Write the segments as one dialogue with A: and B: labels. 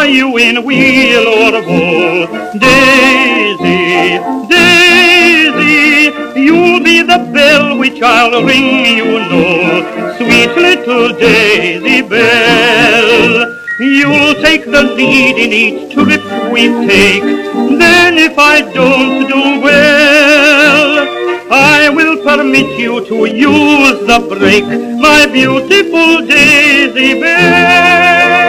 A: You in wheel or woe, Daisy, Daisy, you'll be the bell which I'll ring, you know, sweet little Daisy Bell. You'll take the lead in each trip we take, then if I don't do well, I will permit you to use the brake, my beautiful Daisy Bell.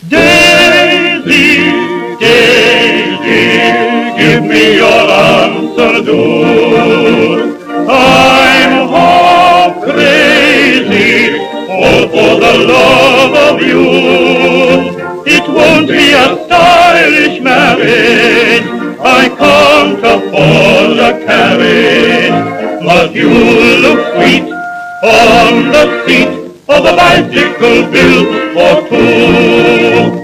A: Daisy, Daisy, give me your answer, do. I'm half crazy, all for the love of you. It won't be a stylish marriage, I can't afford a carriage, but you look sweet on the seat of a bicycle built for two.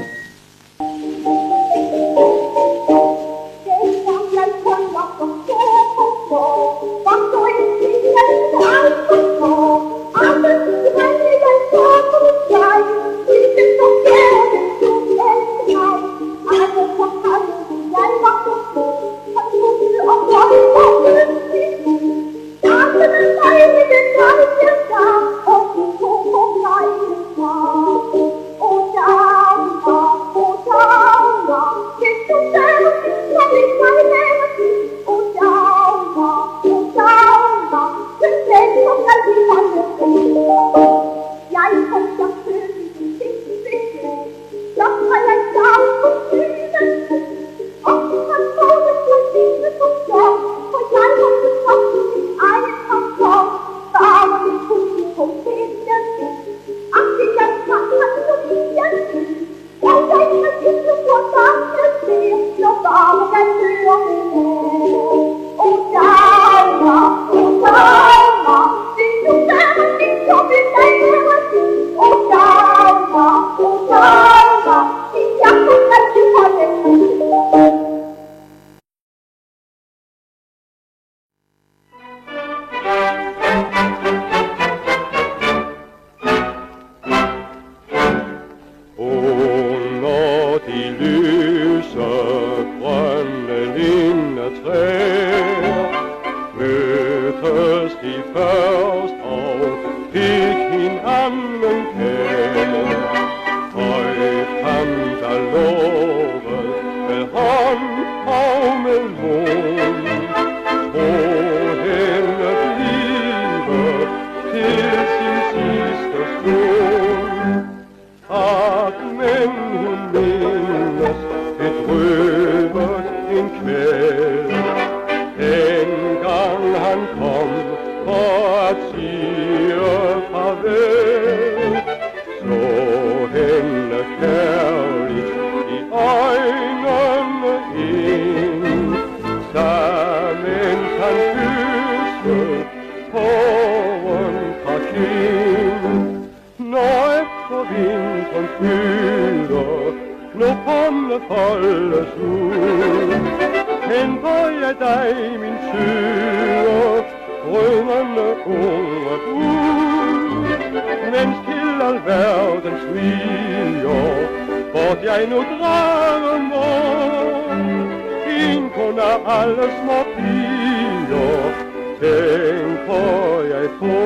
B: når alle små piger tænker jeg på.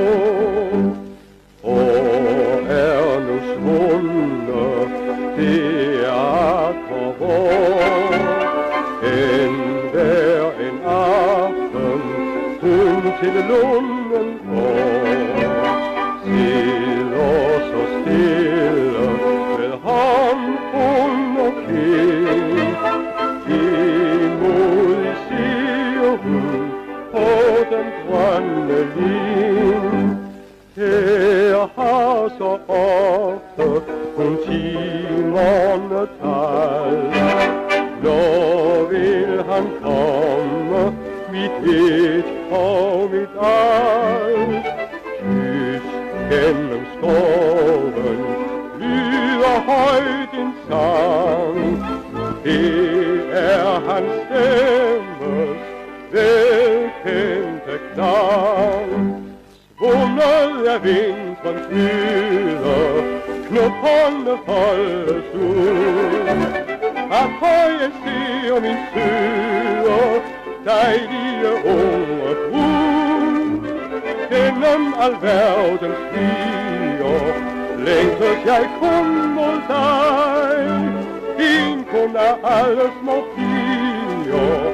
B: Og er nu svunde, det er hvor enhver en aften hun til lunden går, sidder så stille med ham under kind. Imod siger hun på den grønne lin. Her har så ofte hun timerne talt. Når vil han komme, mit et og mit alt. Tyst gennem skoven lyder højt en sang. Det er hans stemmes velkendte klang. Svundet er vintrens lyder, knopperne holdes ud. At høje ser min søde, dejlige unge brud. Gennem alverdens byer længtes jeg kun mod dig. Din kun af alle små piger,